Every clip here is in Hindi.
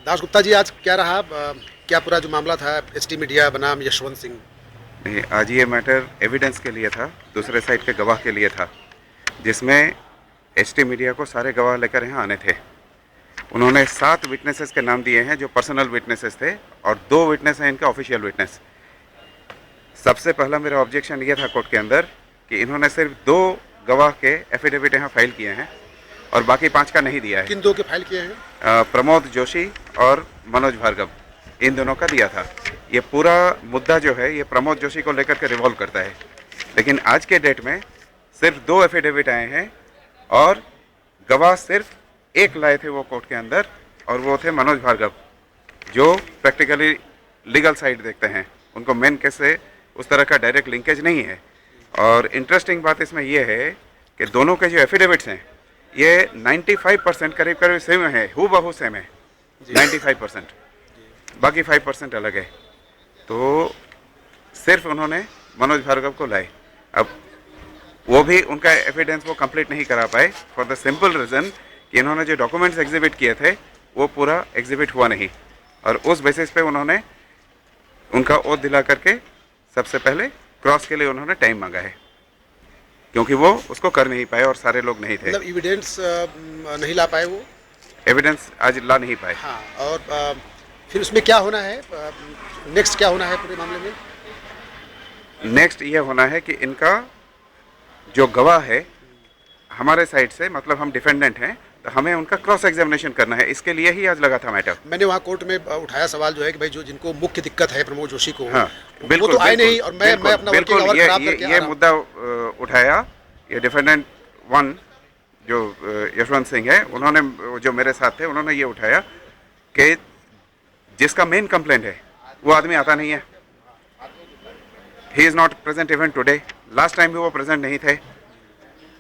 दास गुप्ता जी, आज क्या रहा, क्या पूरा जो मामला था एसटी मीडिया बनाम यशवंत सिंह? नहीं, आज ये मैटर एविडेंस के लिए था, दूसरे साइड के गवाह के लिए था, जिसमें एसटी मीडिया को सारे गवाह लेकर यहाँ आने थे। उन्होंने 7 विटनेसेस के नाम दिए हैं जो पर्सनल विटनेसेस थे, और 2 विटनेस हैं इनके ऑफिशियल विटनेस। सबसे पहला मेरा ऑब्जेक्शन ये था कोर्ट के अंदर कि इन्होंने सिर्फ 2 गवाह के एफिडेविट यहाँ फाइल किए हैं और बाकी 5 का नहीं दिया है। किन 2 के फाइल किए हैं? प्रमोद जोशी और मनोज भार्गव, इन दोनों का दिया था। ये पूरा मुद्दा जो है ये प्रमोद जोशी को लेकर के रिवॉल्व करता है, लेकिन आज के डेट में सिर्फ 2 एफिडेविट आए हैं और गवाह सिर्फ 1 लाए थे वो कोर्ट के अंदर, और वो थे मनोज भार्गव, जो प्रैक्टिकली लीगल साइड देखते हैं। उनको मेन केस से उस तरह का डायरेक्ट लिंकेज नहीं है। और इंटरेस्टिंग बात इसमें यह है कि दोनों के जो एफिडेविट्स हैं ये 95% करीब करीब सेम है, हूबहू सेम है, 95%, बाकी 5% अलग है। तो सिर्फ उन्होंने मनोज भार्गव को लाए। अब वो भी उनका एविडेंस वो कंप्लीट नहीं करा पाए फॉर द सिंपल रीज़न कि इन्होंने जो डॉक्यूमेंट्स एग्जिबिट किए थे वो पूरा एग्जिबिट हुआ नहीं, और उस बेसिस पे उन्होंने उनका ओथ दिला करके सबसे पहले क्रॉस के लिए उन्होंने टाइम मांगा है, क्योंकि वो उसको कर नहीं पाए और सारे लोग नहीं थे। मतलब एविडेंस नहीं ला पाए वो? एविडेंस आज ला नहीं पाए। हाँ, और फिर उसमें क्या होना है, नेक्स्ट क्या होना है पूरे मामले में? नेक्स्ट ये होना है कि इनका जो गवाह है हमारे साइड से, मतलब हम डिफेंडेंट हैं, तो हमें उनका क्रॉस एग्जामिनेशन करना है। इसके लिए ही आज लगा था मैटर। मैंने वहाँ कोर्ट में उठाया सवाल जो है कि भाई जो जिनको मुख्य दिक्कत है प्रमोद जोशी को, हाँ, वो तो आए नहीं, और मैं अपना वर्किंग आवर खराब करके ये मुद्दा उठाया। ये डिफेंडेंट 1 जो यशवंत सिंह है, उन्होंने, जो मेरे साथ थे, उन्होंने ये उठाया कि जिसका मेन कंप्लेंट है वो आदमी आता नहीं है। He is not present even today, last time भी वो प्रेजेंट नहीं थे।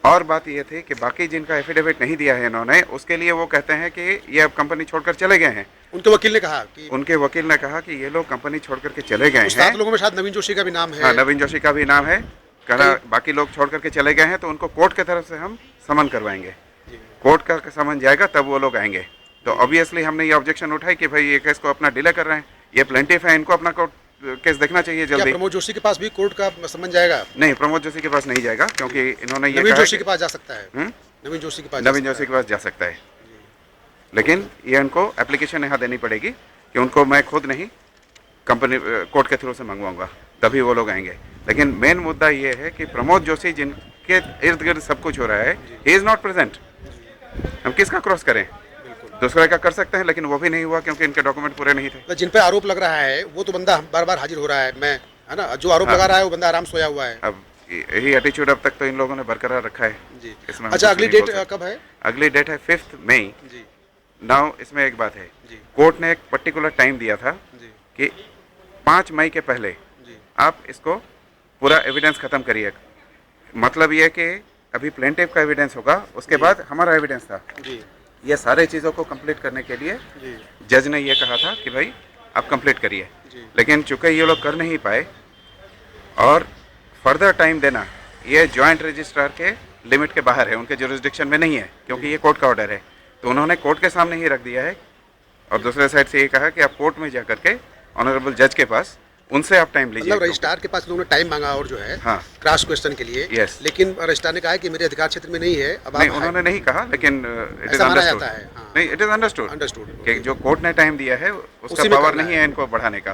और बात ये थी कि बाकी जिनका एफिडेविट नहीं दिया है इन्होंने, उसके लिए वो कहते हैं कि ये अब कंपनी छोड़कर चले गए हैं। उनके वकील ने कहा कि ये लोग कंपनी छोड़ करके चले गए हैं। 7 लोगों में शायद नवीन जोशी का भी नाम है। हाँ, नवीन जोशी का भी नाम है। कहना बाकी लोग छोड़ करके चले गए हैं, तो उनको कोर्ट की तरफ से हम समन करवाएंगे। कोर्ट का समन जाएगा तब वो लोग आएंगे। तो ऑब्वियसली हमने ये ऑब्जेक्शन उठाई कि भाई ये केस को अपना डिले कर रहे हैं, ये प्लेंटिफ है, इनको अपना कोर्ट केस देखना चाहिए जल्दी। प्रमोद जोशी के पास भी कोर्ट का समन जाएगा? नहीं, प्रमोद जोशी के पास नहीं जाएगा, क्योंकि इन्होंने ये नवीन जोशी के पास जा सकता है। नवीन जोशी के पास जा सकता है, लेकिन ये उनको एप्लीकेशन यहाँ देनी पड़ेगी कि उनको मैं खुद नहीं, कंपनी कोर्ट के थ्रू से मंगवाऊंगा, तभी वो लोग आएंगे। लेकिन मेन मुद्दा ये है कि प्रमोद जोशी जिनके इर्द गिर्द सब कुछ हो रहा है, ही इज़ नॉट प्रेजेंट। हम किसका क्रॉस करें? दूसरे का कर सकते हैं, लेकिन वो भी नहीं हुआ क्योंकि इनके डॉक्यूमेंट पूरे नहीं थे। जिन पे आरोप लग रहा है वो तो बंदा बार बार हाजिर हो रहा है, है ना, जो आरोप लगा रहा है वो बंदा आराम सोया हुआ है। अब यही एटीट्यूड अब तक तो इन लोगों ने बरकरार रखा है जी। इसमें। अच्छा, अगली डेट कब है? अगली डेट है 5 मई जी। नाउ इसमें एक बात है जी। कोर्ट ने एक पर्टिकुलर टाइम दिया था जी। कि 5 मई के पहले जी। आप इसको पूरा एविडेंस खत्म करिए। मतलब ये कि अभी प्लेंटिफ का एविडेंस होगा, उसके बाद हमारा एविडेंस था। जी। ये सारे चीज़ों को कंप्लीट करने के लिए जज ने ये कहा था कि भाई आप कंप्लीट करिए, लेकिन चूंकि ये लोग कर नहीं पाए और फर्दर टाइम देना ये जॉइंट रजिस्ट्रार के लिमिट के बाहर है, उनके जुरिस्डिक्शन में नहीं है, क्योंकि ये कोर्ट का ऑर्डर है। तो उन्होंने कोर्ट के सामने ही रख दिया है, और दूसरे साइड से ये कहा कि आप कोर्ट में जा करके ऑनरेबल जज के पास उनसे आप टाइम लीजिए। मतलब रजिस्ट्रार के पास लोगों ने टाइम मांगा और जो है हाँ, क्रॉस क्वेश्चन के लिए। यस। लेकिन रजिस्ट्रार ने कहा कि मेरे अधिकार क्षेत्र में नहीं है। अब नहीं, उन्होंने नहीं कहा, लेकिन इट इज अंडरस्टूड। नहीं, इट इज अंडरस्टूड कि जो कोर्ट ने टाइम दिया है उसका पावर नहीं है इनको बढ़ाने का।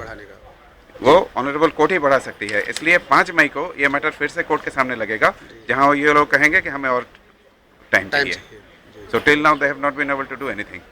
वो ऑनरेबल कोर्ट ही बढ़ा सकती है। इसलिए 5 मई को ये मैटर फिर से कोर्ट के सामने लगेगा, जहां ये लोग कहेंगे कि हमें और टाइम चाहिए। So till now they have not been able to do anything,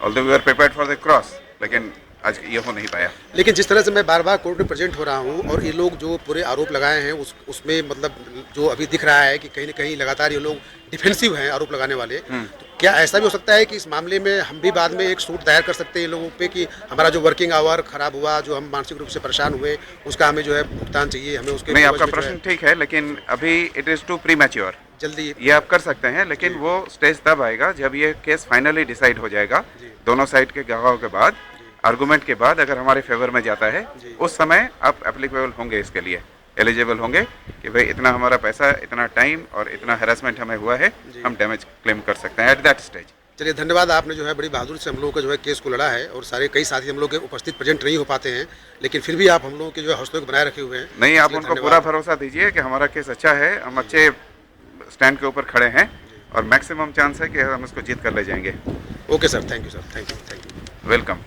although we are prepared for the cross, लेकिन आज ये हो नहीं पाया। लेकिन जिस तरह से मैं बार बार कोर्ट में प्रेजेंट हो रहा हूँ और ये लोग जो पूरे आरोप लगाए हैं उसमें मतलब जो अभी दिख रहा है कि कहीं न कहीं लगातार ये लोग डिफेंसिव हैं आरोप लगाने वाले। तो क्या ऐसा भी हो सकता है कि इस मामले में हम भी बाद में एक सूट दायर कर सकते हैं इन लोगों पे कि हमारा जो वर्किंग आवर खराब हुआ, जो हम मानसिक रूप से परेशान हुए, उसका हमें जो है भुगतान चाहिए, हमें उसके? नहीं, आपका प्रश्न ठीक है, लेकिन अभी it is too premature. जल्दी ये आप कर सकते हैं, लेकिन वो स्टेज तब आएगा जब ये केस फाइनली डिसाइड हो जाएगा, दोनों साइड के गवाहों के बाद, आर्गूमेंट के बाद। अगर हमारे फेवर में जाता है उस समय आप एप्लीकेबल होंगे, इसके लिए एलिजिबल होंगे कि भाई इतना हमारा पैसा, इतना टाइम और इतना हैरेसमेंट हमें हुआ है, हम डैमेज क्लेम कर सकते हैं एट दैट स्टेज। चलिए धन्यवाद, आपने जो है बड़ी बहादुरी से हम लोगों का जो है केस को लड़ा है, और सारे कई साथी हम लोग के उपस्थित प्रेजेंट नहीं हो पाते हैं, लेकिन फिर भी आप हम लोगों के जो है हौसले को बनाए रखे हुए हैं। नहीं, आप इसलिए उनको धन्यवाद। पूरा भरोसा दीजिए कि हमारा केस अच्छा है, हम अच्छे स्टैंड के ऊपर खड़े हैं और मैक्सिमम चांस है कि हम इसको जीत कर ले जाएंगे। Okay sir, thank you sir, thank you. Welcome.